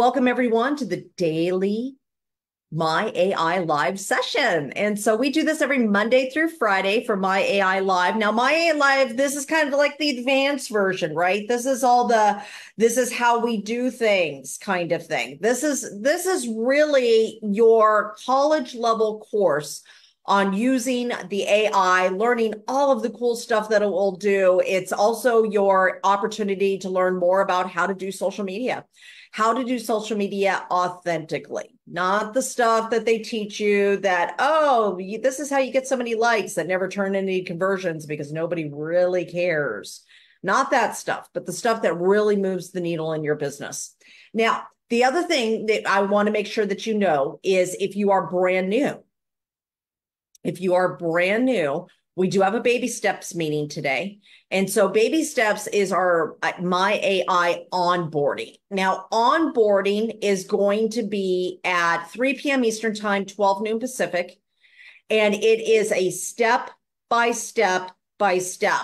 Welcome everyone to the daily My AI Live session. And so we do this every Monday through Friday for My AI Live. Now, My AI Live, this is kind of like the advanced version, right? This is how we do things kind of thing. This is really your college level course on using the AI, learning all of the cool stuff that it will do. It's also your opportunity to learn more about how to do social media authentically, not the stuff that they teach you that, oh, this is how you get so many likes that never turn into any conversions because nobody really cares. Not that stuff, but the stuff that really moves the needle in your business. Now, the other thing that I want to make sure that you know is if you are brand new, we do have a baby steps meeting today. And so baby steps is our My AI onboarding. Now, onboarding is going to be at 3 p.m. Eastern time, 12 noon Pacific. And it is a step by step by step.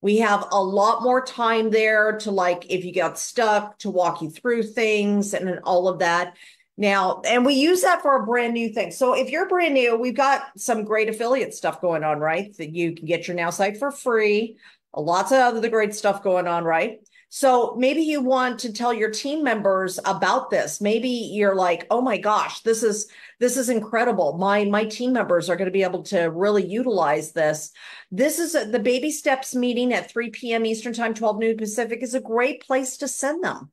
We have a lot more time there to, like, if you got stuck, to walk you through things and all of that. Now, and we use that for a brand new thing. So if you're brand new, we've got some great affiliate stuff going on, right? That you can get your Now site for free. Lots of other great stuff going on, right? So maybe you want to tell your team members about this. Maybe you're like, oh my gosh, this is incredible. My team members are going to be able to really utilize this. This is the baby steps meeting at 3 p.m. Eastern time, 12 noon Pacific is a great place to send them.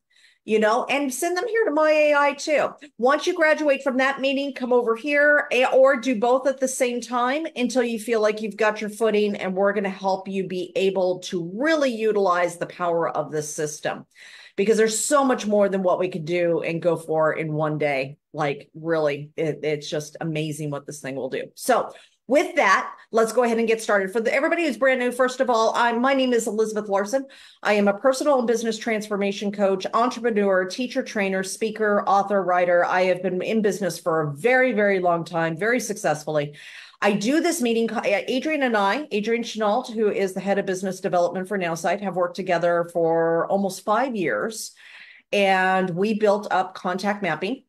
And send them here to My AI too. Once you graduate from that meeting, come over here or do both at the same time until you feel like you've got your footing, and we're going to help you be able to really utilize the power of this system, because there's so much more than what we could do and go for in one day. Like, really, it's just amazing what this thing will do. So with that, let's go ahead and get started. For everybody who's brand new, first of all, my name is Elizabeth Larson. I am a personal and business transformation coach, entrepreneur, teacher, trainer, speaker, author, writer. I have been in business for a very, very long time, very successfully. I do this meeting, Adrian Chenault, who is the head of business development for Nowsite, have worked together for almost 5 years, and we built up contact mapping.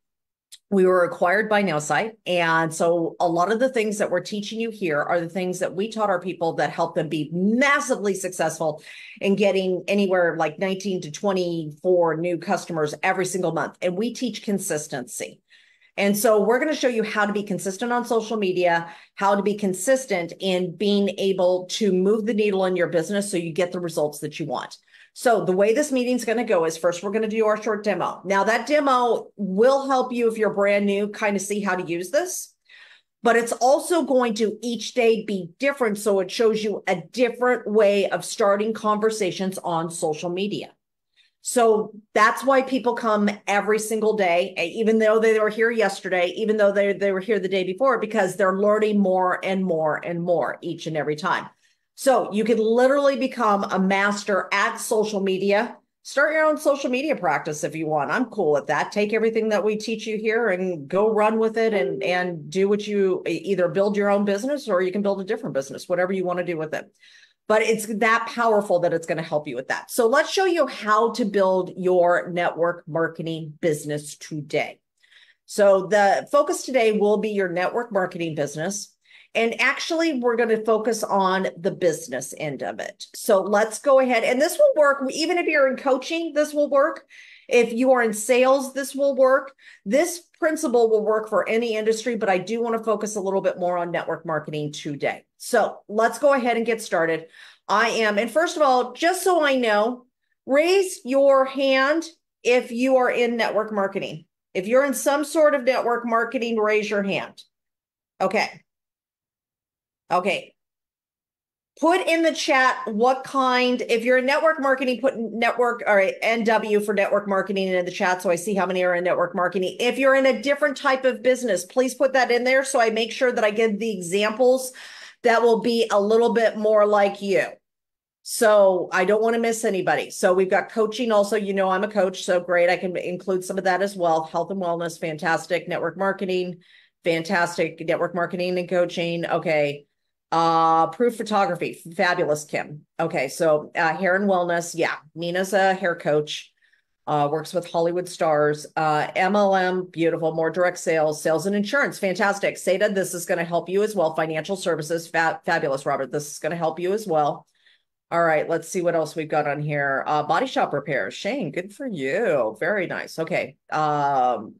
We were acquired by Nowsite. And so a lot of the things that we're teaching you here are the things that we taught our people that help them be massively successful in getting anywhere like 19 to 24 new customers every single month. And we teach consistency. And so we're going to show you how to be consistent on social media, how to be consistent in being able to move the needle in your business so you get the results that you want. So the way this meeting's going to go is, first, we're going to do our short demo. Now, that demo will help you, if you're brand new, kind of see how to use this, but it's also going to each day be different. So it shows you a different way of starting conversations on social media. So that's why people come every single day, even though they were here yesterday, even though they were here the day before, because they're learning more and more and more each and every time. So you can literally become a master at social media. Start your own social media practice if you want. I'm cool with that. Take everything that we teach you here and go run with it and do what you either build your own business, or you can build a different business, whatever you want to do with it. But it's that powerful that it's going to help you with that. So let's show you how to build your network marketing business today. So the focus today will be your network marketing business. And actually, we're going to focus on the business end of it. So let's go ahead. And this will work. Even if you're in coaching, this will work. If you are in sales, this will work. This principle will work for any industry, but I do want to focus a little bit more on network marketing today. So let's go ahead and get started. And first of all, just so I know, raise your hand if you are in network marketing. If you're in some sort of network marketing, raise your hand. Okay. Okay. Put in the chat what kind, if you're in network marketing, put network, all right, NW for network marketing in the chat so I see how many are in network marketing. If you're in a different type of business, please put that in there so I make sure that I give the examples that will be a little bit more like you. So I don't want to miss anybody. So we've got coaching also. I'm a coach, so great. I can include some of that as well. Health and wellness, fantastic. Network marketing, fantastic. Network marketing and coaching. Okay. Proof photography, fabulous, Kim. Okay, so hair and wellness, yeah. Nina's a hair coach. Works with Hollywood stars. MLM, beautiful. More direct sales, sales and insurance, fantastic. Seda, this is going to help you as well. Financial services, fabulous, Robert. This is going to help you as well. All right, let's see what else we've got on here. Body shop repairs. Shane, good for you. Very nice. Okay.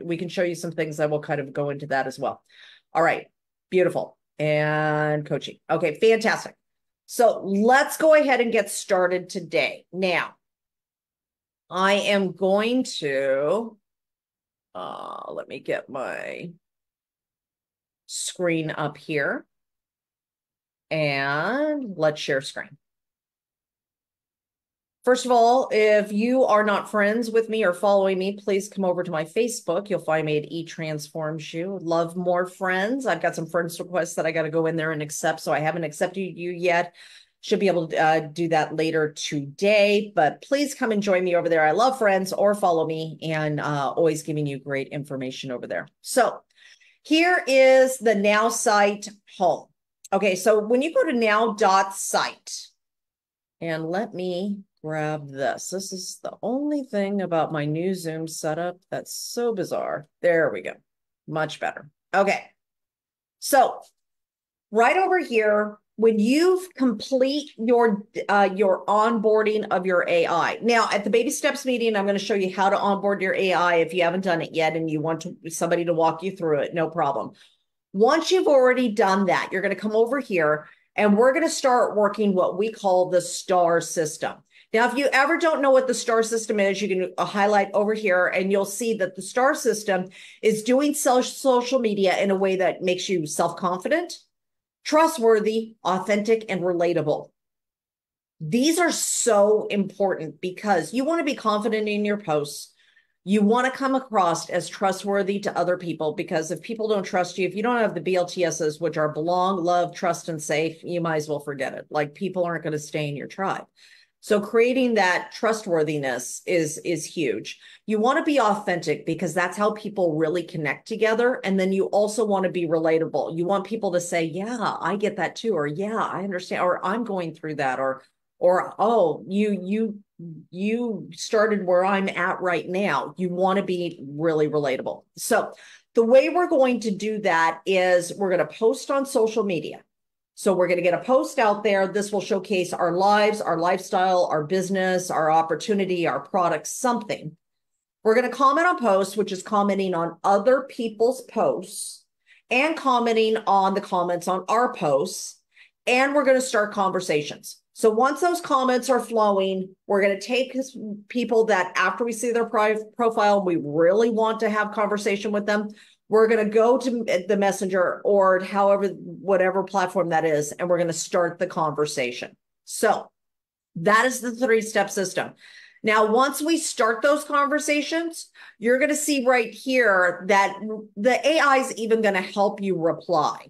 We can show you some things that will kind of go into that as well. All right, beautiful. And coaching. Okay, fantastic. So let's go ahead and get started today. Now, I am going to, let me get my screen up here and let's share screen. First of all, if you are not friends with me or following me, please come over to my Facebook. You'll find me at eTransforms You. Love more friends. I've got some friends requests that I got to go in there and accept. So I haven't accepted you yet. Should be able to do that later today, but please come and join me over there. I love friends, or follow me, and always giving you great information over there. So here is the Nowsite home. Okay, so when you go to now.site, and let me grab this. This is the only thing about my new Zoom setup that's so bizarre. There we go. Much better. Okay. So right over here, when you complete your onboarding of your AI. Now, at the baby steps meeting, I'm going to show you how to onboard your AI if you haven't done it yet and you want somebody to walk you through it, no problem. Once you've already done that, you're going to come over here and we're going to start working what we call the STAR system. Now, if you ever don't know what the STAR system is, you can highlight over here and you'll see that the STAR system is doing social media in a way that makes you self-confident, trustworthy, authentic, and relatable. These are so important because you want to be confident in your posts. You want to come across as trustworthy to other people, because if people don't trust you, if you don't have the BLTSs, which are belong, love, trust, and safe, you might as well forget it. Like, people aren't going to stay in your tribe. So creating that trustworthiness is huge. You want to be authentic because that's how people really connect together. And then you also want to be relatable. You want people to say, yeah, I get that too. Or yeah, I understand. Or I'm going through that. Or, oh, you started where I'm at right now. You want to be really relatable. So the way we're going to do that is we're going to post on social media. So we're going to get a post out there. This will showcase our lives, our lifestyle, our business, our opportunity, our product, something. We're going to comment on posts, which is commenting on other people's posts and commenting on the comments on our posts. And we're going to start conversations. So once those comments are flowing, we're going to take people that after we see their profile, we really want to have conversation with them. We're going to go to the messenger or whatever platform that is, and we're going to start the conversation. So that is the 3-step system. Now, once we start those conversations, you're going to see right here that the AI is even going to help you reply.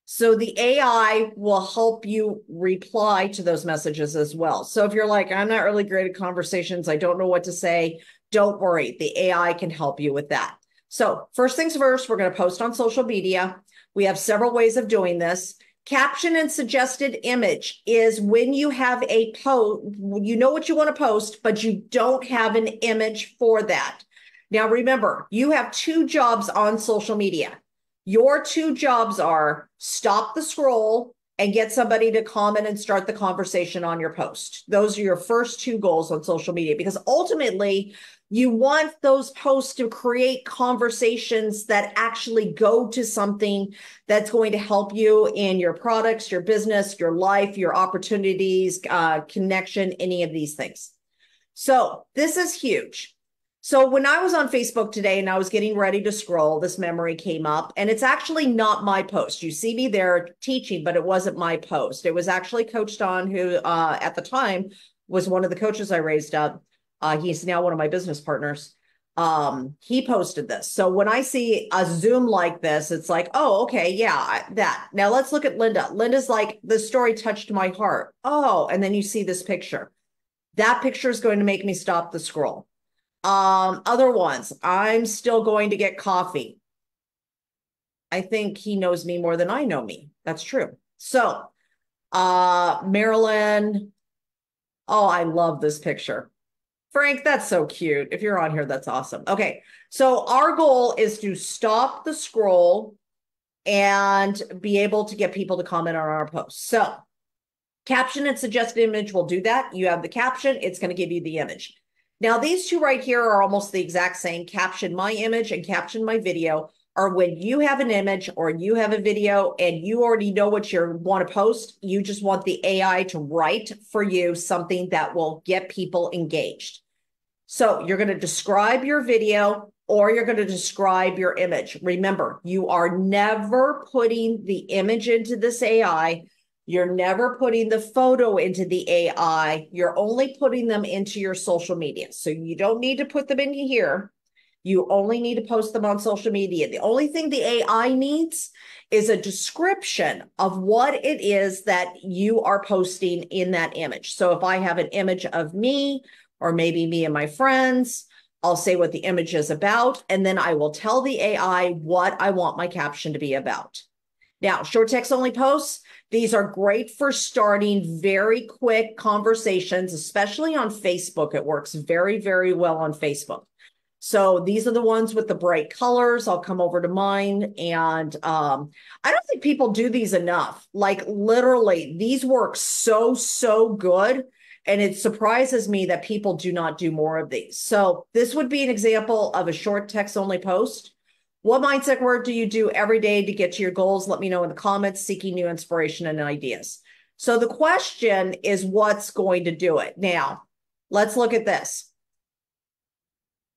So the AI will help you reply to those messages as well. So if you're like, I'm not really great at conversations, I don't know what to say, don't worry. The AI can help you with that. So first things first, we're going to post on social media. We have several ways of doing this. Caption and suggested image is when you have a post, you know what you want to post, but you don't have an image for that. Now, remember, you have 2 jobs on social media. Your 2 jobs are stop the scroll and get somebody to comment and start the conversation on your post. Those are your first 2 goals on social media, because ultimately you want those posts to create conversations that actually go to something that's going to help you in your products, your business, your life, your opportunities, connection, any of these things. So this is huge. So when I was on Facebook today and I was getting ready to scroll, this memory came up, and it's actually not my post. You see me there teaching, but it wasn't my post. It was actually Coach Don, who at the time was one of the coaches I raised up. He's now one of my business partners. He posted this. So when I see a Zoom like this, it's like, oh, okay, yeah, that. Now let's look at Linda. Linda's like, the story touched my heart. Oh, and then you see this picture. That picture is going to make me stop the scroll. Other ones, I'm still going to get coffee. I think he knows me more than I know me. That's true. So, Marilyn, oh, I love this picture. Frank, that's so cute. If you're on here, that's awesome. Okay. So our goal is to stop the scroll and be able to get people to comment on our posts. So caption and suggested image will do that. You have the caption, it's going to give you the image. Now, these two right here are almost the exact same. Caption my image and caption my video are when you have an image or you have a video and you already know what you want to post. You just want the AI to write for you something that will get people engaged. So you're going to describe your video or you're going to describe your image. Remember, you are never putting the image into this AI. You're never putting the photo into the AI. You're only putting them into your social media. So you don't need to put them in here. You only need to post them on social media. The only thing the AI needs is a description of what it is that you are posting in that image. So if I have an image of me, or maybe me and my friends, I'll say what the image is about, and then I will tell the AI what I want my caption to be about. Now, short text only posts, these are great for starting very quick conversations, especially on Facebook. It works very, very well on Facebook. So these are the ones with the bright colors. I'll come over to mine. And I don't think people do these enough. Like literally, these work so, so good. And it surprises me that people do not do more of these. So this would be an example of a short text only post. What mindset work do you do every day to get to your goals? Let me know in the comments, seeking new inspiration and ideas. So the question is what's going to do it? Now, let's look at this.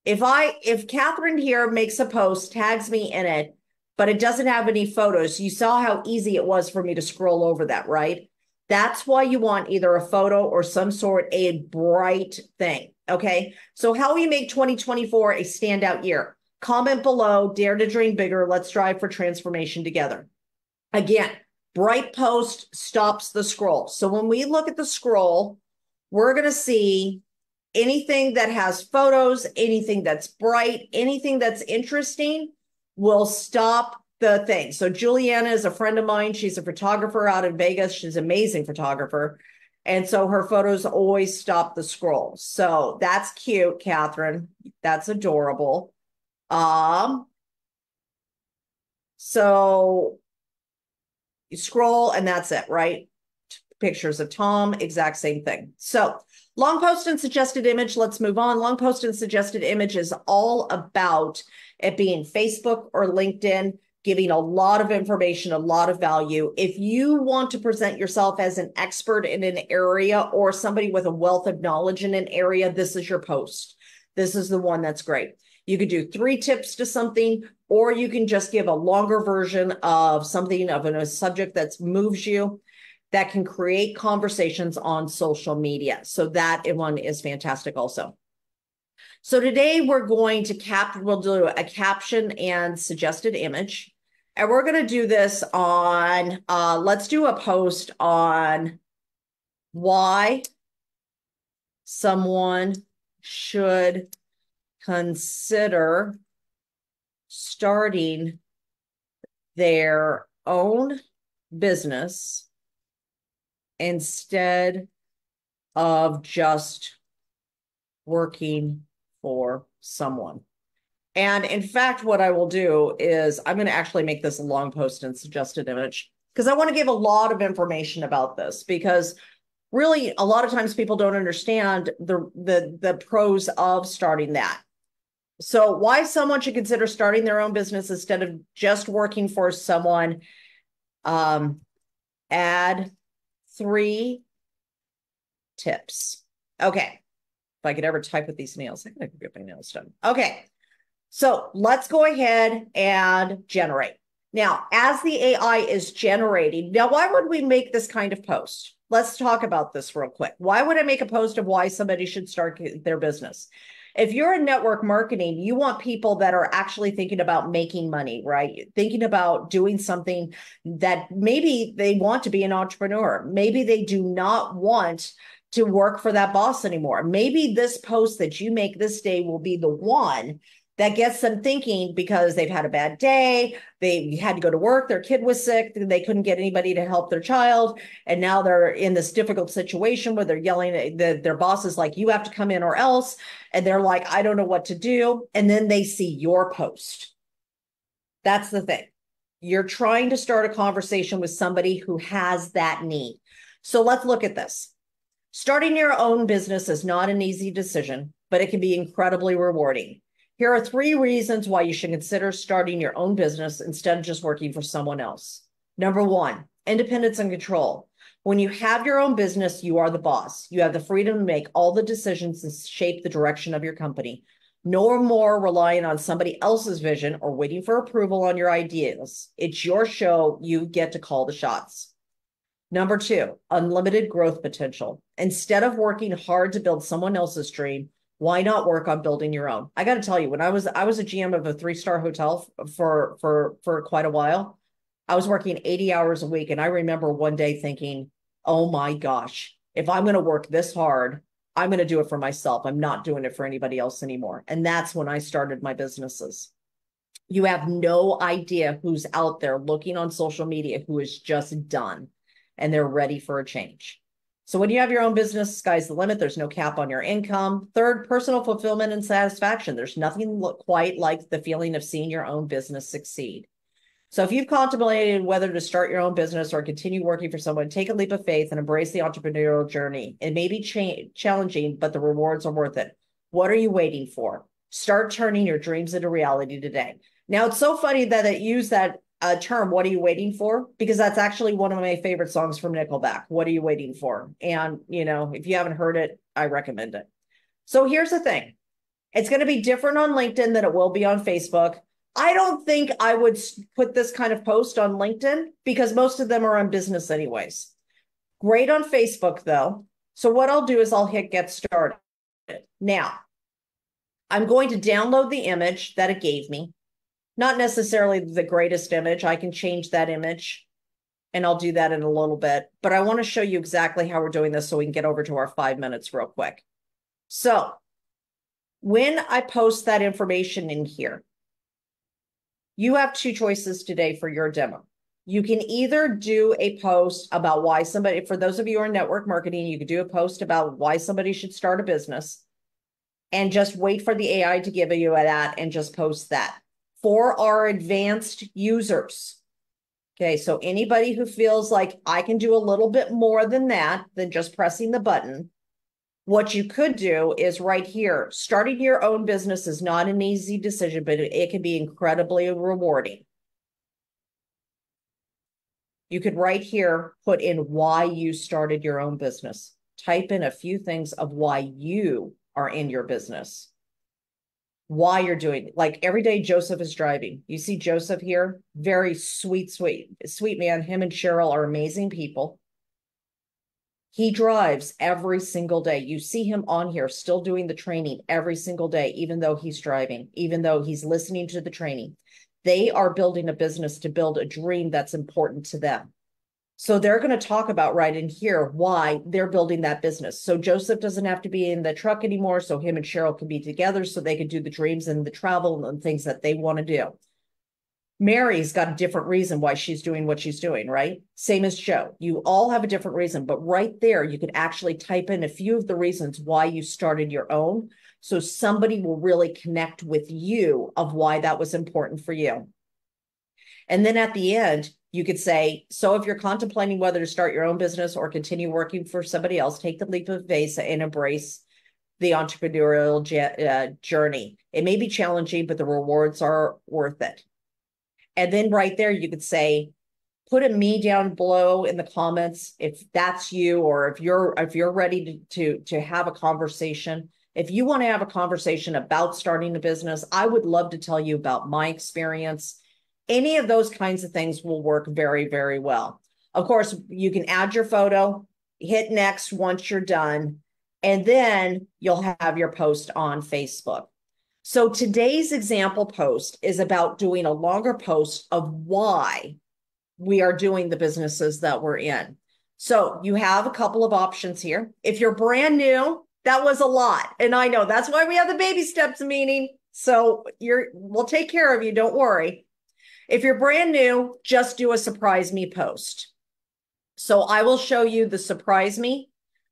If Catherine here makes a post, tags me in it, but it doesn't have any photos, you saw how easy it was for me to scroll over that, right? That's why you want either a photo or some sort a bright thing, okay? So how we make 2024 a standout year? Comment below, dare to dream bigger, let's strive for transformation together. Again, bright post stops the scroll. So when we look at the scroll, we're gonna see anything that has photos, anything that's bright, anything that's interesting will stop the thing. So Juliana is a friend of mine. She's a photographer out in Vegas. She's an amazing photographer. And so her photos always stop the scroll. So that's cute, Catherine. That's adorable. So you scroll and that's it, right? Pictures of Tom, exact same thing. So long post and suggested image, let's move on. Long post and suggested image is all about it being Facebook or LinkedIn, giving a lot of information, a lot of value. If you want to present yourself as an expert in an area or somebody with a wealth of knowledge in an area, this is your post. This is the one that's great. You could do 3 tips to something, or you can just give a longer version of something of a subject that moves you, that can create conversations on social media. So that one is fantastic also. So today we're going to we'll do a caption and suggested image. And we're going to do this on, let's do a post on why someone should consider starting their own business instead of just working for someone. And in fact, what I will do is I'm going to actually make this a long post and suggested image because I want to give a lot of information about this, because really a lot of times people don't understand the pros of starting that. So why someone should consider starting their own business instead of just working for someone. Add 3 tips. Okay. If I could ever type with these nails, I could get my nails done. Okay. So let's go ahead and generate. Now, as the AI is generating, now why would we make this kind of post? Let's talk about this real quick. Why would I make a post of why somebody should start their business? If you're in network marketing, you want people that are actually thinking about making money, right? Thinking about doing something that maybe they want to be an entrepreneur. Maybe they do not want to work for that boss anymore. Maybe this post that you make this day will be the one That gets them thinking because they've had a bad day, they had to go to work, their kid was sick, they couldn't get anybody to help their child, and now they're in this difficult situation where they're yelling at their boss is like, you have to come in or else, and they're like, I don't know what to do, and then they see your post. That's the thing. You're trying to start a conversation with somebody who has that need. So let's look at this. Starting your own business is not an easy decision, but it can be incredibly rewarding. Here are 3 reasons why you should consider starting your own business instead of just working for someone else. Number 1, independence and control. When you have your own business, you are the boss. You have the freedom to make all the decisions and shape the direction of your company. No more relying on somebody else's vision or waiting for approval on your ideas. It's your show. You get to call the shots. Number 2, unlimited growth potential. Instead of working hard to build someone else's dream, why not work on building your own? I got to tell you, when I was a GM of a 3-star hotel for quite a while, I was working 80 hours a week. And I remember one day thinking, oh my gosh, if I'm going to work this hard, I'm going to do it for myself. I'm not doing it for anybody else anymore. And that's when I started my businesses. You have no idea who's out there looking on social media who is just done and they're ready for a change. So when you have your own business, sky's the limit. There's no cap on your income. 3rd, personal fulfillment and satisfaction. There's nothing quite like the feeling of seeing your own business succeed. So if you've contemplated whether to start your own business or continue working for someone, take a leap of faith and embrace the entrepreneurial journey. It may be challenging, but the rewards are worth it. What are you waiting for? Start turning your dreams into reality today. Now, it's so funny that it used that term, what are you waiting for? Because that's actually one of my favorite songs from Nickelback. What are you waiting for? And, if you haven't heard it, I recommend it. So here's the thing. It's going to be different on LinkedIn than it will be on Facebook. I don't think I would put this kind of post on LinkedIn because most of them are on business anyways. Great on Facebook though. So what I'll do is I'll hit get started. Now, I'm going to download the image that it gave me. Not necessarily the greatest image. I can change that image and I'll do that in a little bit, but I want to show you exactly how we're doing this so we can get over to our 5 minutes real quick. So when I post that information in here, you have 2 choices today for your demo. You can either do a post about why somebody, for those of you who are in network marketing, you could do a post about why somebody should start a business and just wait for the AI to give you that and just post that. For our advanced users, okay, so anybody who feels like I can do a little bit more than that, than just pressing the button, what you could do is right here, starting your own business is not an easy decision, but it can be incredibly rewarding. You could right here put in why you started your own business. Type in a few things of why you are in your business. Why you're doing it. Like every day Joseph is driving. You see Joseph here? Very sweet man. Him and Cheryl are amazing people. He drives every single day. You see him on here still doing the training every single day, even though he's driving, even though he's listening to the training. They are building a business to build a dream that's important to them. So they're going to talk about right in here why they're building that business. So Joseph doesn't have to be in the truck anymore. So him and Cheryl can be together so they can do the dreams and the travel and things that they want to do. Mary's got a different reason why she's doing what she's doing, right? Same as Joe. You all have a different reason, but right there, you could actually type in a few of the reasons why you started your own. So somebody will really connect with you of why that was important for you. And then at the end, you could say, so if you're contemplating whether to start your own business or continue working for somebody else, take the leap of faith and embrace the entrepreneurial journey. It may be challenging, but the rewards are worth it. And then right there, you could say, put a me down below in the comments if that's you, or if you're ready to have a conversation. If you want to have a conversation about starting a business, I would love to tell you about my experience. Any of those kinds of things will work very, very well. Of course, you can add your photo, hit next once you're done, and then you'll have your post on Facebook. So today's example post is about doing a longer post of why we are doing the businesses that we're in. So you have a couple of options here. If you're brand new, that was a lot. And I know that's why we have the baby steps meeting. So we'll take care of you. Don't worry. If you're brand new, just do a surprise me post. So I will show you the surprise me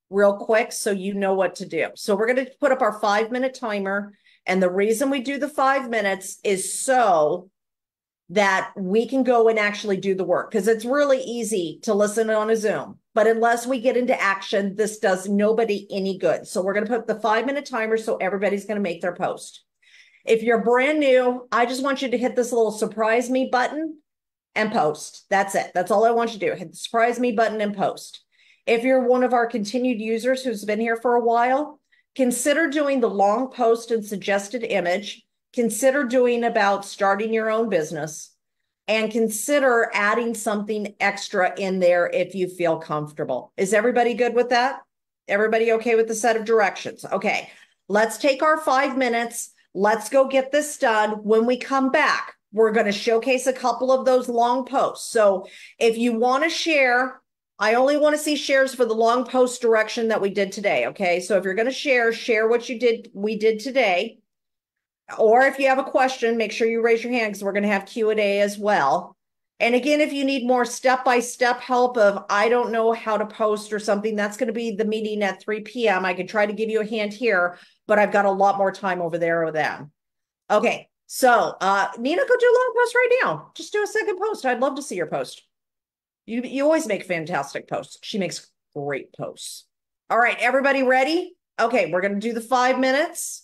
real quick so you know what to do. So we're going to put up our 5-minute timer. And the reason we do the 5 minutes is so that we can go and actually do the work, because it's really easy to listen on a Zoom. But unless we get into action, this does nobody any good. So we're going to put the 5-minute timer so everybody's going to make their post. If you're brand new, I just want you to hit this little surprise me button and post. That's it. That's all I want you to do. Hit the surprise me button and post. If you're one of our continued users who's been here for a while, consider doing the long post and suggested image. Consider doing about starting your own business, and consider adding something extra in there if you feel comfortable. Is everybody good with that? Everybody okay with the set of directions? Okay, let's take our 5 minutes. Let's go get this done. When we come back, we're going to showcase a couple of those long posts. So if you want to share, I only want to see shares for the long post direction that we did today. Okay, so if you're going to share what we did today. Or if you have a question, make sure you raise your hand, because we're going to have Q&A as well. And again, if you need more step-by-step help of, I don't know how to post or something, that's going to be the meeting at 3 p.m. I could try to give you a hand here, but I've got a lot more time over there with them. Okay, so Nina, go do a long post right now. Just do a second post. I'd love to see your post. You always make fantastic posts. She makes great posts. All right, everybody ready? Okay, we're going to do the 5 minutes.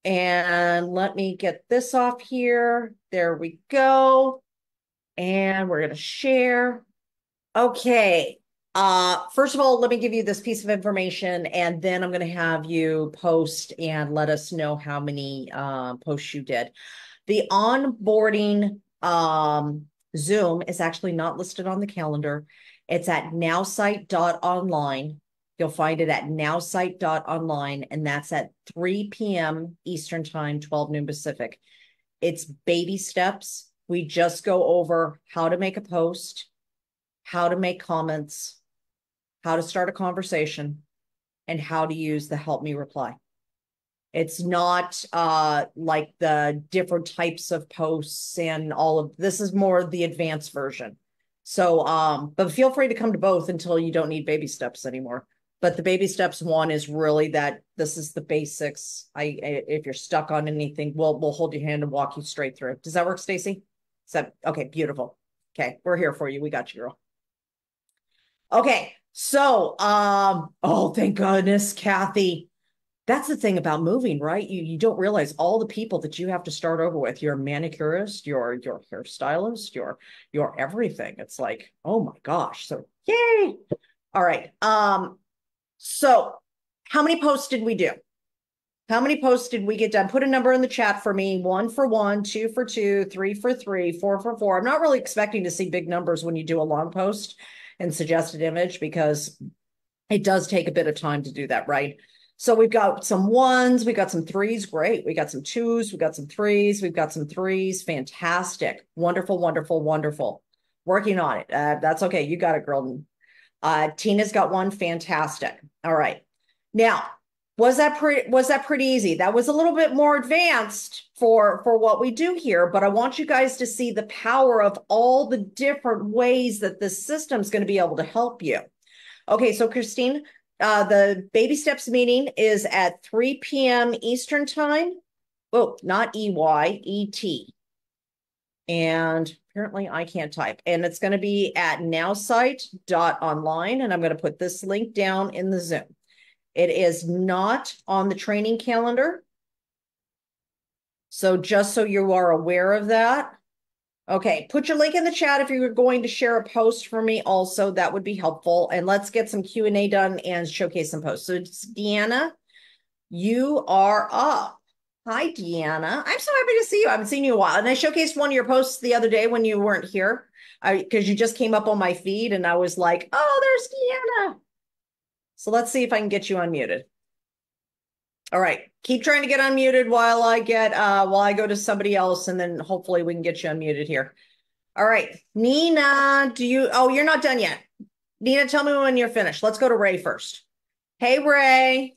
And let me get this off here. There we go. And we're going to share. Okay. First of all, let me give you this piece of information, and then I'm going to have you post and let us know how many posts you did. The onboarding Zoom is actually not listed on the calendar. It's at nowsite.online. You'll find it at nowsite.online, and that's at 3 p.m. Eastern Time, 12 noon Pacific. It's baby steps. We just go over how to make a post, how to make comments, how to start a conversation, and how to use the help me reply. It's not like the different types of posts and all of this is more the advanced version. So, but feel free to come to both until you don't need baby steps anymore. But the baby steps one is really that this is the basics. If you're stuck on anything, we'll hold your hand and walk you straight through. Does that work, Stacy? Okay? Beautiful. Okay, we're here for you. We got you, girl. Okay, so oh, thank goodness, Kathy. That's the thing about moving, right? You don't realize all the people that you have to start over with. You're a manicurist, your hairstylist, your everything. It's like, oh my gosh. So yay. All right. So how many posts did we do? How many posts did we get done? Put a number in the chat for me. 1 for 1, 2 for 2, 3 for 3, 4 for 4. I'm not really expecting to see big numbers when you do a long post and suggested image, because it does take a bit of time to do that, right? So we've got some ones, we got some threes, great. We got some twos, we got some threes, we've got some threes, fantastic. Wonderful, wonderful, wonderful. Working on it. That's okay. You got it, girl. Tina's got one, fantastic. All right. Now, was that pretty easy? That was a little bit more advanced for what we do here, but I want you guys to see the power of all the different ways that this system's going to be able to help you. Okay, so Christine, the baby steps meeting is at 3 p.m. Eastern time. Oh, not EY, ET. And apparently I can't type. And it's going to be at nowsite.online. And I'm going to put this link down in the Zoom. It is not on the training calendar. So just so you are aware of that. Okay, put your link in the chat if you're going to share a post for me also. That would be helpful. And let's get some Q&A done and showcase some posts. So Deanna, you are up. Hi, Deanna. I'm so happy to see you. I haven't seen you in a while. And I showcased one of your posts the other day when you weren't here, because you just came up on my feed and I was like, oh, there's Deanna. So let's see if I can get you unmuted. All right, keep trying to get unmuted while I go to somebody else, and then hopefully we can get you unmuted here. All right, Nina, you're not done yet. Nina, tell me when you're finished. Let's go to Ray first. Hey, Ray.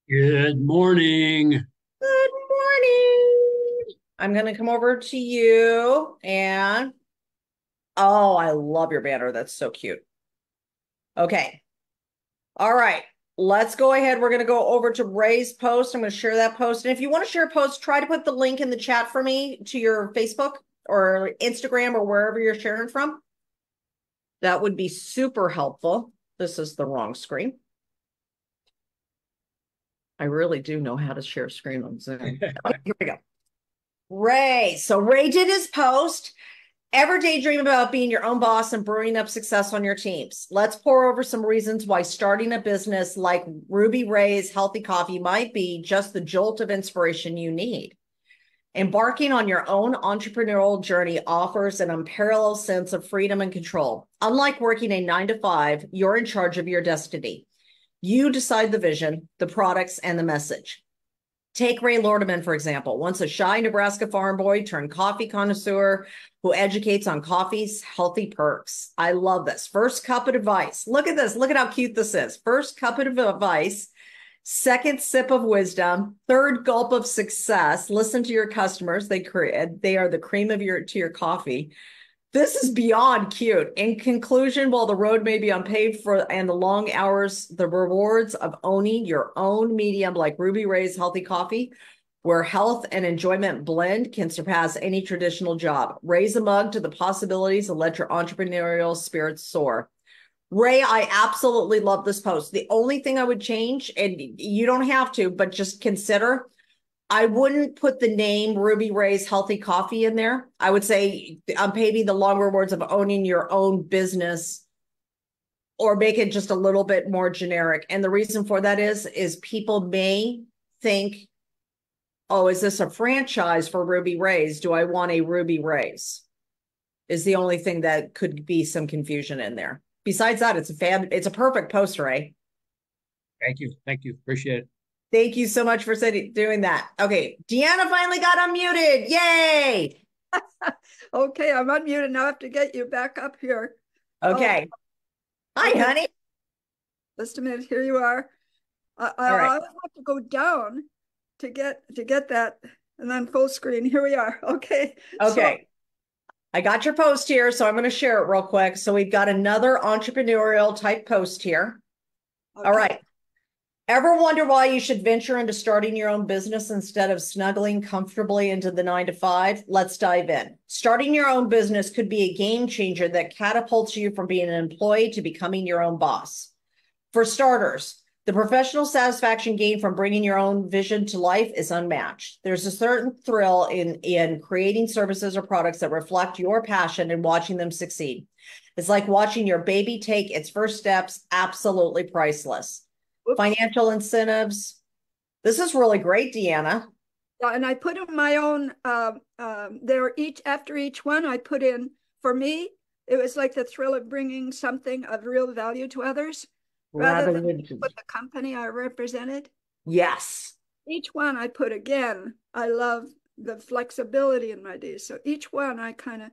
Good morning. Good honey. I'm going to come over to you and, oh, I love your banner. That's so cute. Okay. All right. Let's go ahead. We're going to go over to Ray's post. I'm going to share that post. And if you want to share a post, try to put the link in the chat for me to your Facebook or Instagram or wherever you're sharing from. That would be super helpful. This is the wrong screen. I really do know how to share screen on Zoom. Okay, here we go. Ray. So Ray did his post. Ever daydream about being your own boss and brewing up success on your teams? Let's pour over some reasons why starting a business like Ruby Ray's Healthy Coffee might be just the jolt of inspiration you need. Embarking on your own entrepreneurial journey offers an unparalleled sense of freedom and control. Unlike working a 9-to-5, you're in charge of your destiny. You decide the vision, the products, and the message. Take Ray Lordeman, for example, once a shy Nebraska farm boy turned coffee connoisseur who educates on coffee's healthy perks. I love this. First cup of advice. Look at this. Look at how cute this is. First cup of advice. Second sip of wisdom. Third gulp of success. Listen to your customers. They are the cream of your coffee. This is beyond cute. In conclusion, while the road may be unpaved and the long hours, the rewards of owning your own medium like Ruby Ray's Healthy Coffee, where health and enjoyment blend, can surpass any traditional job. Raise a mug to the possibilities and let your entrepreneurial spirit soar. Ray, I absolutely love this post. The only thing I would change, and you don't have to, but just consider, I wouldn't put the name Ruby Ray's Healthy Coffee in there. I would say I'm paving the long rewards of owning your own business, or make it just a little bit more generic. And the reason for that is people may think, oh, is this a franchise for Ruby Ray's? Do I want a Ruby Ray's? Is the only thing that could be some confusion in there. Besides that, it's a perfect post, Ray. Thank you. Thank you. Appreciate it. Thank you so much for doing that. Okay, Deanna finally got unmuted. Yay! Okay, I'm unmuted. Now I have to get you back up here. Okay. Hi, okay. honey. Just a minute. Here you are. I have to go down to get that, and then full screen. Here we are. Okay. Okay. So, I got your post here, so I'm going to share it real quick. So we've got another entrepreneurial type post here. Okay. All right. Ever wonder why you should venture into starting your own business instead of snuggling comfortably into the 9-to-5? Let's dive in. Starting your own business could be a game changer that catapults you from being an employee to becoming your own boss. For starters, the professional satisfaction gained from bringing your own vision to life is unmatched. There's a certain thrill in creating services or products that reflect your passion and watching them succeed. It's like watching your baby take its first steps, absolutely priceless. Oops. Financial incentives. This is really great, Deanna. Yeah, and I put in my own, after each one, I put in, for me, it was like the thrill of bringing something of real value to others, rather than put the company I represented. Yes. Each one I put again, I love the flexibility in my days. So each one I kind of.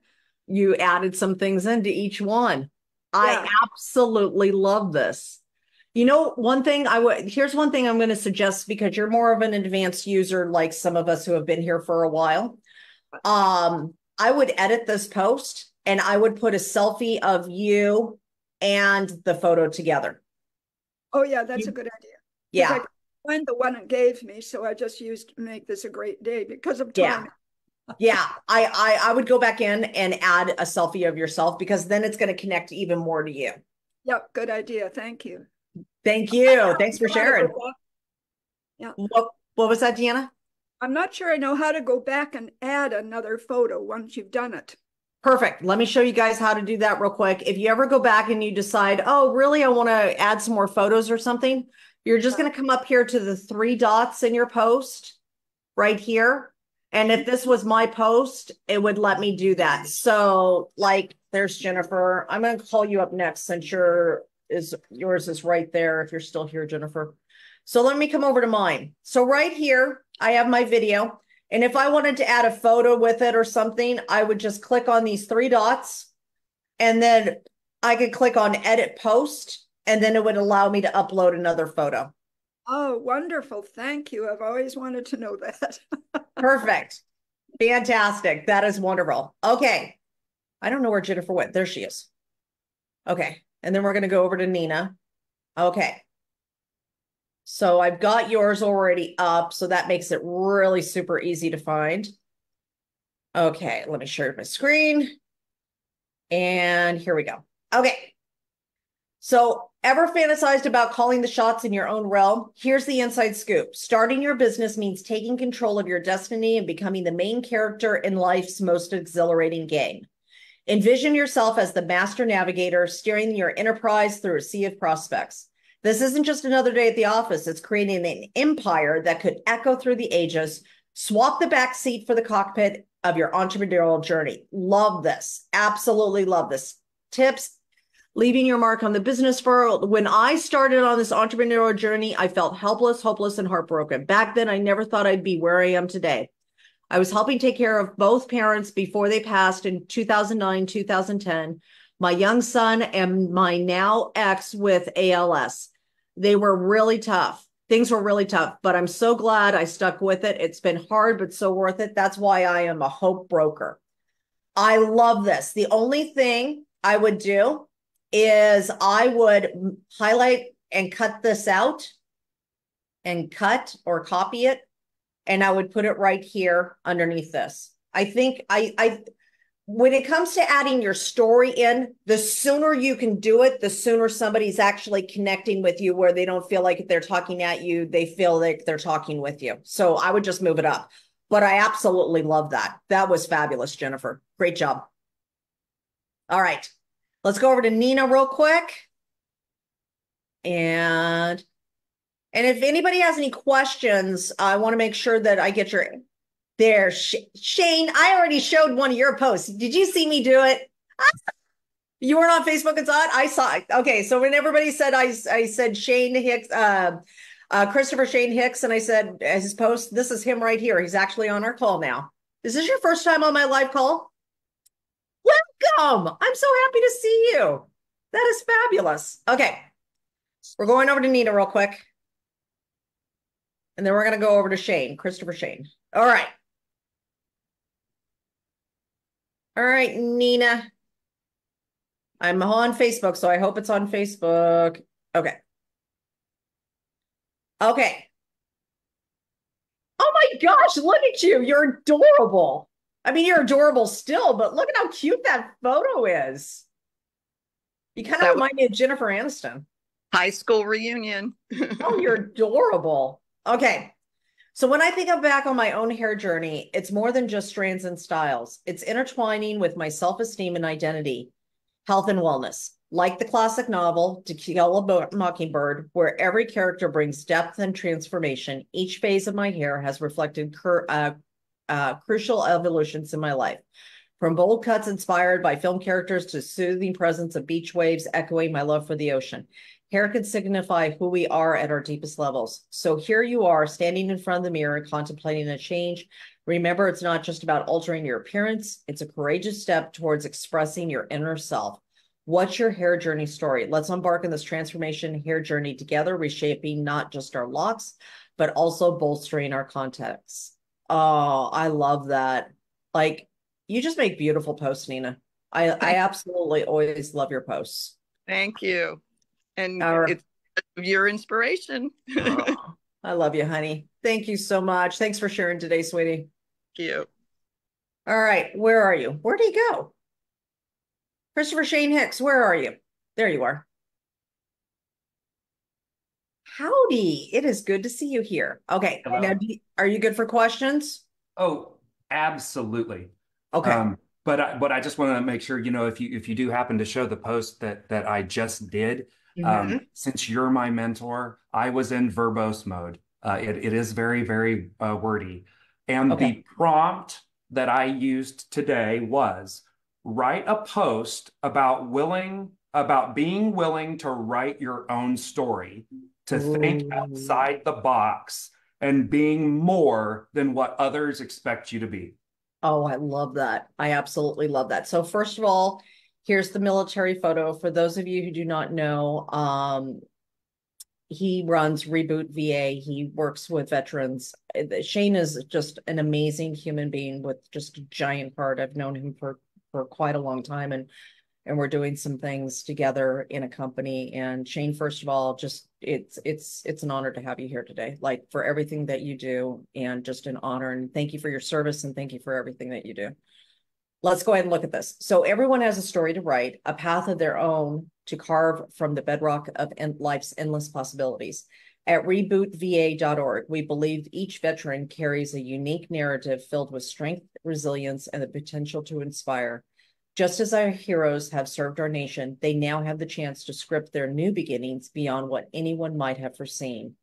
You added some things into each one. Yeah. I absolutely love this. You know, here's one thing I'm going to suggest, because you're more of an advanced user like some of us who have been here for a while. I would edit this post and I would put a selfie of you and the photo together. Oh yeah, that's a good idea. Yeah. I find the one it gave me, so I just used to make this a great day because of time. Yeah. I would go back in and add a selfie of yourself, because then it's going to connect even more to you. Yep, good idea. Thank you. Thank you. Thanks for sharing. Yeah. What was that, Deanna? I'm not sure I know how to go back and add another photo once you've done it. Perfect. Let me show you guys how to do that real quick. If you ever go back and you decide, oh, really, I want to add some more photos or something, you're just going to come up here to the 3 dots in your post right here. And if this was my post, it would let me do that. So like, there's Jennifer. I'm going to call you up next since yours is right there if you're still here, Jennifer. So let me come over to mine. So right here, I have my video. And if I wanted to add a photo with it or something, I would just click on these 3 dots, and then I could click on edit post, and then it would allow me to upload another photo. Oh, wonderful. Thank you. I've always wanted to know that. Perfect. Fantastic. That is wonderful. Okay. I don't know where Jennifer went. There she is. Okay. And then we're going to go over to Nina. Okay. So I've got yours already up, so that makes it really super easy to find. Okay, let me share my screen. And here we go. Okay. So, ever fantasized about calling the shots in your own realm? Here's the inside scoop. Starting your business means taking control of your destiny and becoming the main character in life's most exhilarating game. Envision yourself as the master navigator, steering your enterprise through a sea of prospects. This isn't just another day at the office. It's creating an empire that could echo through the ages. Swap the back seat for the cockpit of your entrepreneurial journey. Love this. Absolutely love this. Tips, leaving your mark on the business world. When I started on this entrepreneurial journey, I felt helpless, hopeless, and heartbroken. Back then, I never thought I'd be where I am today. I was helping take care of both parents before they passed in 2009, 2010, my young son and my now ex with ALS. They were really tough. Things were really tough, but I'm so glad I stuck with it. It's been hard, but so worth it. That's why I am a hope broker. I love this. The only thing I would do is I would highlight and cut this out and cut or copy it. And I would put it right here underneath this. I think when it comes to adding your story in, the sooner you can do it, the sooner somebody's actually connecting with you where they don't feel like they're talking at you. They feel like they're talking with you. So I would just move it up. But I absolutely love that. That was fabulous, Jennifer. Great job. All right. Let's go over to Nina real quick. And if anybody has any questions, I want to make sure that I get your there. Shane, I already showed one of your posts. Did you see me do it? You weren't on Facebook and saw it? I saw it. Okay, so when everybody said I said Shane Hicks, Christopher Shane Hicks, and I said his post, this is him right here. He's actually on our call now. Is this your first time on my live call? Welcome. I'm so happy to see you. That is fabulous. Okay, we're going over to Nina real quick. And then we're going to go over to Shane, Christopher Shane. All right. All right, Nina. I'm on Facebook, so I hope it's on Facebook. Okay. Okay. Oh my gosh, look at you. You're adorable. I mean, you're adorable still, but look at how cute that photo is. You kind of remind me of Jennifer Aniston. High school reunion. Oh, you're adorable. Okay. So when I think of back on my own hair journey, it's more than just strands and styles. It's intertwining with my self-esteem and identity, health and wellness. Like the classic novel, To Kill a Mockingbird, where every character brings depth and transformation, each phase of my hair has reflected crucial evolutions in my life. From bold cuts inspired by film characters to soothing presence of beach waves echoing my love for the ocean. Hair can signify who we are at our deepest levels. So here you are standing in front of the mirror contemplating a change. Remember, it's not just about altering your appearance. It's a courageous step towards expressing your inner self. What's your hair journey story? Let's embark on this transformation hair journey together, reshaping not just our locks, but also bolstering our context. Oh, I love that. Like, you just make beautiful posts, Nina. I absolutely always love your posts. Thank you. And it's your inspiration. Oh, I love you, honey. Thank you so much. Thanks for sharing today, sweetie. Thank you. All right. Where are you? Where'd he go? Christopher Shane Hicks, where are you? There you are. Howdy. It is good to see you here. Okay. Hello. Now, are you good for questions? Oh, absolutely. Okay. But I just want to make sure, if you do happen to show the post that I just did, since you're my mentor, I was in verbose mode. It is very, very wordy. And the prompt that I used today was write a post about being willing to write your own story, to think outside the box, and being more than what others expect you to be. Oh, I love that. I absolutely love that. So first of all, here's the military photo. For those of you who do not know, he runs Reboot VA. He works with veterans. Shane is just an amazing human being with just a giant heart. I've known him for quite a long time, and we're doing some things together in a company. And Shane, first of all, just it's an honor to have you here today, like for everything that you do, and just an honor. And thank you for your service, and thank you for everything that you do. Let's go ahead and look at this. So everyone has a story to write, a path of their own to carve from the bedrock of life's endless possibilities. At rebootva.org, we believe each veteran carries a unique narrative filled with strength, resilience, and the potential to inspire. Just as our heroes have served our nation, they now have the chance to script their new beginnings beyond what anyone might have foreseen.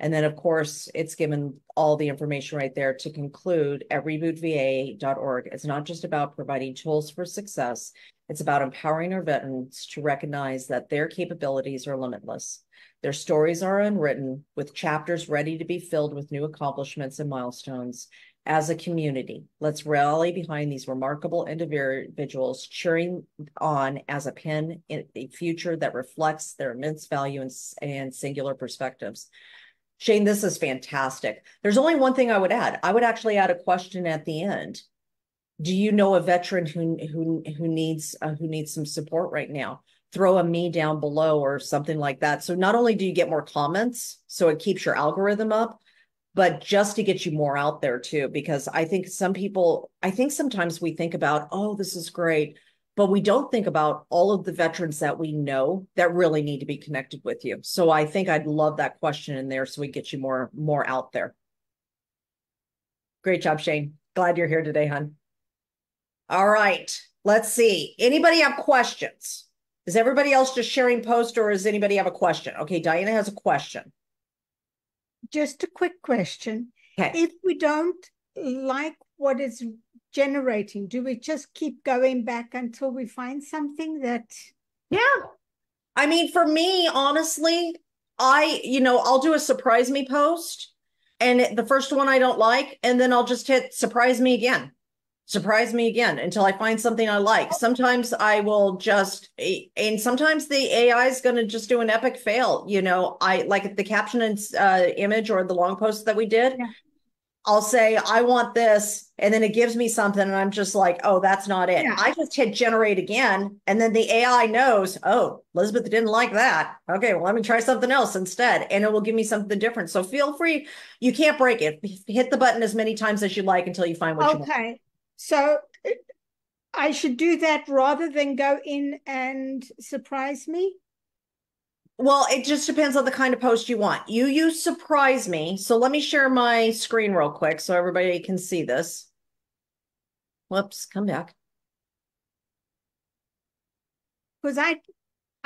And then, of course, it's given all the information right there to conclude at rebootva.org. It's not just about providing tools for success. It's about empowering our veterans to recognize that their capabilities are limitless. Their stories are unwritten, with chapters ready to be filled with new accomplishments and milestones. As a community, let's rally behind these remarkable individuals, cheering on as a pen in a future that reflects their immense value and singular perspectives. Shane, this is fantastic. There's only one thing I would add. I would actually add a question at the end. Do you know a veteran who needs some support right now? Throw a me down below or something like that. So not only do you get more comments, so it keeps your algorithm up, but just to get you more out there too, because I think sometimes we think about, oh, this is great, but we don't think about all of the veterans that we know that really need to be connected with you. So I think I'd love that question in there so we get you more out there. Great job, Shane. Glad you're here today, hon. All right, let's see. Anybody have questions? Is everybody else just sharing post, or does anybody have a question? Okay, Diana has a question. Just a quick question. Okay. If we don't like what it's generating, do we just keep going back until we find something that... Yeah. I mean, for me, honestly, I'll do a surprise me post, and the first one I don't like, and then I'll just hit surprise me again until I find something I like. Sometimes I will and sometimes the AI is going to just do an epic fail. I like the caption and image or the long post that we did. Yeah. I'll say, I want this, and then it gives me something, and I'm just like, oh, that's not it. Yeah. I just hit generate again, and then the AI knows, oh, Elizabeth didn't like that. Okay, well, let me try something else instead, and it will give me something different. So feel free. You can't break it. Hit the button as many times as you like until you find what you want. Okay, so I should do that rather than go in and surprise me? Well, it just depends on the kind of post you want. You use surprise me. So let me share my screen real quick so everybody can see this. Whoops, come back. Because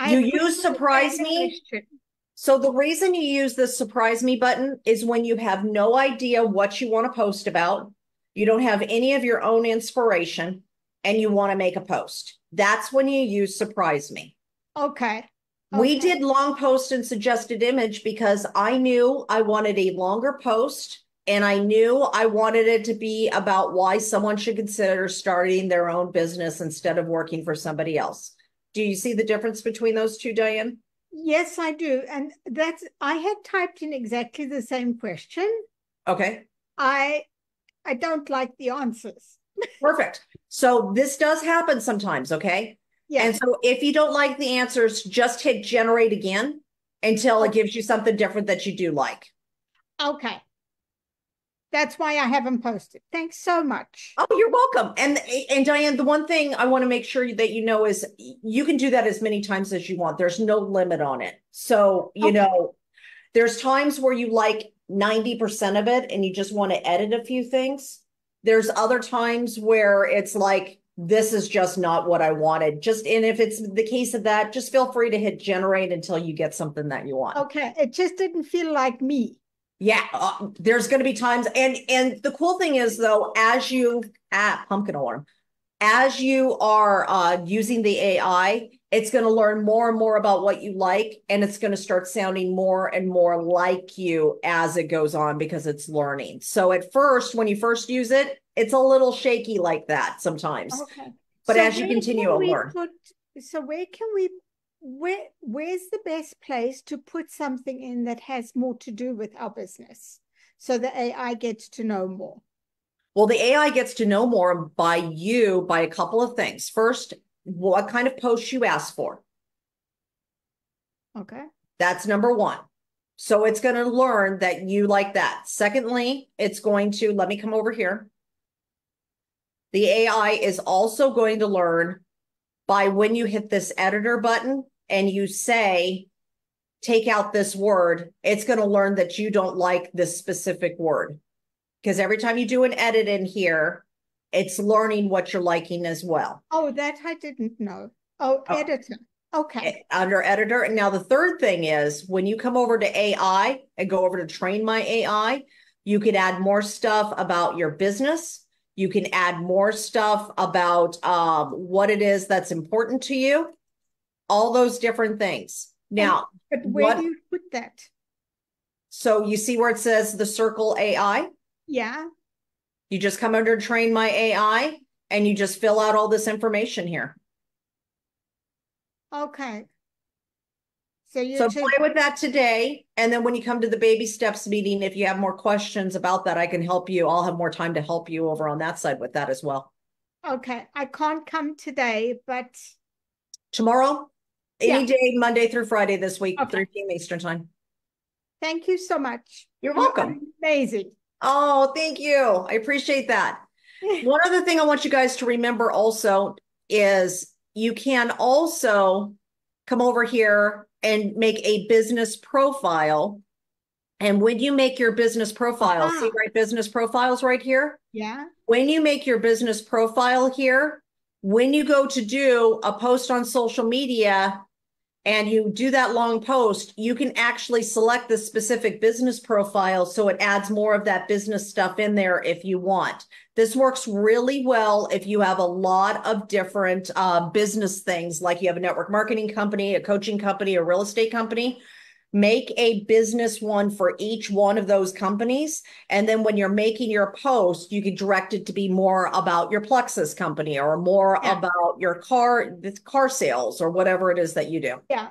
you use surprise me. So the reason you use the surprise me button is when you have no idea what you want to post about, you don't have any of your own inspiration, and you want to make a post. That's when you use surprise me. Okay. We did long post and suggested image because I knew I wanted a longer post, and I knew I wanted it to be about why someone should consider starting their own business instead of working for somebody else. Do you see the difference between those two, Diane? Yes, I do. And I had typed in exactly the same question. Okay. I don't like the answers. Perfect. So this does happen sometimes, okay? Yeah. And so if you don't like the answers, just hit generate again until it gives you something different that you do like. Okay. That's why I haven't posted. Thanks so much. Oh, you're welcome. And Diane, the one thing I want to make sure that you know is you can do that as many times as you want. There's no limit on it. So, there's times where you like 90% of it and you just want to edit a few things. There's other times where it's like, this is just not what I wanted. And if it's the case of that, just feel free to hit generate until you get something that you want. Okay. It just didn't feel like me. Yeah, there's going to be times. And the cool thing is, though, as you pumpkin alarm, as you are using the AI, it's going to learn more and more about what you like, and it's going to start sounding more and more like you as it goes on because it's learning. So at first, when you first use it, it's a little shaky like that sometimes. Okay. But as you continue, it'll learn. So where can we where's the best place to put something in that has more to do with our business so the AI gets to know more? Well, the AI gets to know more by a couple of things. First, what kind of posts you ask for. Okay. That's number one. So it's going to learn that you like that. Secondly, it's going to, let me come over here. The AI is also going to learn by when you hit this editor button and you say, take out this word, it's going to learn that you don't like this specific word. Because every time you do an edit in here, it's learning what you're liking as well. Oh, that I didn't know. Oh, editor. Okay. Under editor. And now the third thing is when you come over to AI and go over to train my AI, you can add more stuff about your business. You can add more stuff about what it is that's important to you. All those different things. Now, but where do you put that? So you see where it says the circle AI? Yeah. You just come under train my AI and you just fill out all this information here. Okay. So play with that today. And then when you come to the baby steps meeting, if you have more questions about that, I can help you. I'll have more time to help you over on that side with that as well. Okay. I can't come today, but tomorrow, any day, Monday through Friday this week, 3 p.m. Eastern time. Thank you so much. You're welcome. Amazing. Oh, thank you. I appreciate that. One other thing I want you guys to remember also is you can also come over here and make a business profile. And when you make your business profile, see right business profiles right here? Yeah. When you make your business profile here, when you go to do a post on social media and you do that long post, you can actually select the specific business profile so it adds more of that business stuff in there if you want. This works really well if you have a lot of different business things, like you have a network marketing company, a coaching company, a real estate company. Make a business one for each one of those companies. And then when you're making your post, you can direct it to be more about your Plexus company or more about your car sales or whatever it is that you do. Yeah.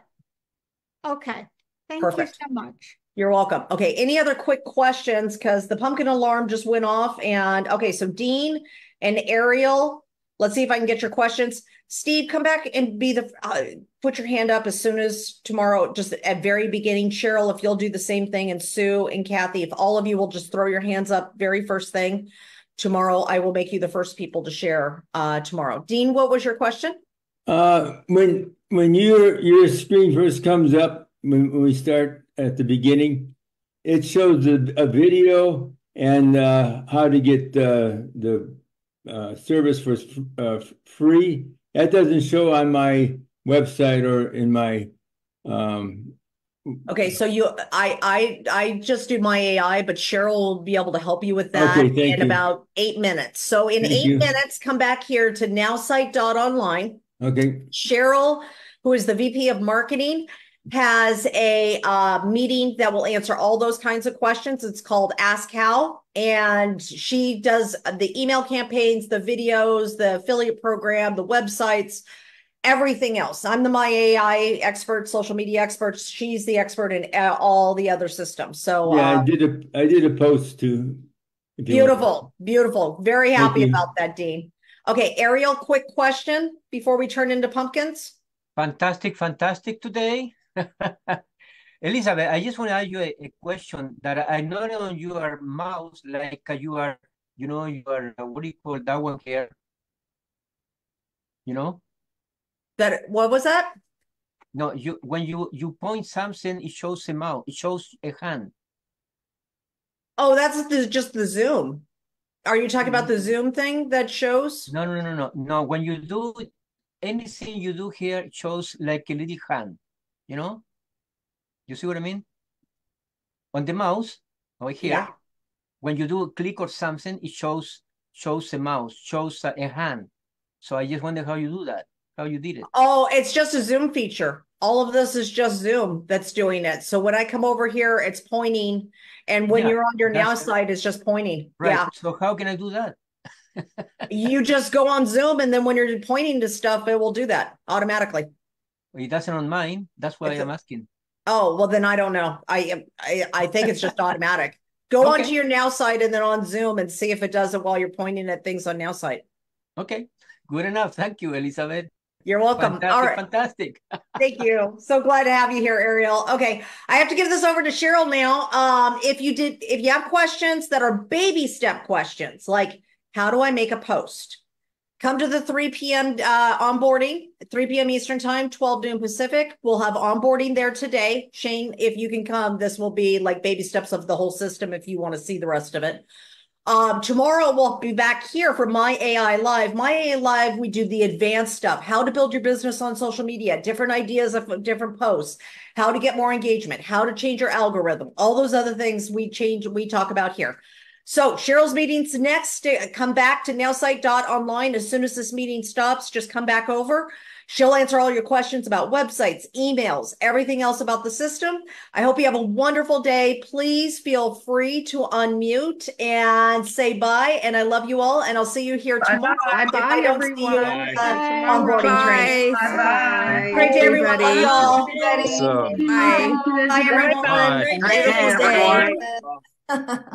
Okay. Thank you so much. You're welcome. Okay. Any other quick questions? Because the pumpkin alarm just went off. And okay, so Dean and Ariel, let's see if I can get your questions. Steve, come back and be put your hand up as soon as tomorrow, just at very beginning. Cheryl, if you'll do the same thing, and Sue and Kathy, if all of you will just throw your hands up very first thing tomorrow, I will make you the first people to share tomorrow. Dean, what was your question? When your screen first comes up, when we start at the beginning, it shows a video and how to get the service for free. That doesn't show on my website or in my okay, so I just do my AI, but Cheryl will be able to help you with that in about 8 minutes. So in 8 minutes, come back here to nowsite.online. Okay. Cheryl, who is the VP of marketing, has a meeting that will answer all those kinds of questions. It's called Ask How, and she does the email campaigns, the videos, the affiliate program, the websites, everything else. I'm the my AI expert, social media expert. She's the expert in all the other systems. So yeah, I did a post too. Beautiful. Very happy about that, Dean. Okay, Ariel, quick question before we turn into pumpkins. Fantastic today. Elizabeth, I just want to ask you a question that I know on your mouse, like you are, what do you call that one here? What was that? No, when you point something, it shows a mouse, it shows a hand. Oh, that's just the Zoom. Are you talking about the Zoom thing that shows? No. When you do anything you do here, it shows like a little hand, You see what I mean? On the mouse, over here, when you do click or something, it shows a mouse, shows a hand. So I just wonder how you do that, how you did it. Oh, it's just a Zoom feature. All of this is just Zoom that's doing it. So when I come over here, it's pointing. And when you're on your Now side, it's just pointing. Right. Yeah. So how can I do that? You just go on Zoom, and then when you're pointing to stuff, it will do that automatically. It doesn't on mine. That's why I'm asking. Oh, well, then I don't know. I think it's just automatic. Go onto your Nowsite and then on Zoom and see if it does it while you're pointing at things on Nowsite. Okay, good enough. Thank you, Elizabeth. You're welcome. Fantastic, all right. Fantastic. Thank you. So glad to have you here, Ariel. Okay, I have to give this over to Cheryl now. If you have questions that are baby step questions, like how do I make a post? Come to the 3 p.m. Onboarding, 3 p.m. Eastern time, 12 noon Pacific. We'll have onboarding there today. Shane, if you can come, this will be like baby steps of the whole system if you want to see the rest of it. Tomorrow we'll be back here for My AI Live. My AI Live, we do the advanced stuff, how to build your business on social media, different ideas of different posts, how to get more engagement, how to change your algorithm, all those other things we talk about here. So Cheryl's meeting's next. Come back to nowsite.online. As soon as this meeting stops, just come back over. She'll answer all your questions about websites, emails, everything else about the system. I hope you have a wonderful day. Please feel free to unmute and say bye. And I love you all. And I'll see you here tomorrow. Bye, everyone. Onboarding training. Bye. Great day, everyone. Love you all. Bye. Bye, everyone. Bye. Great day.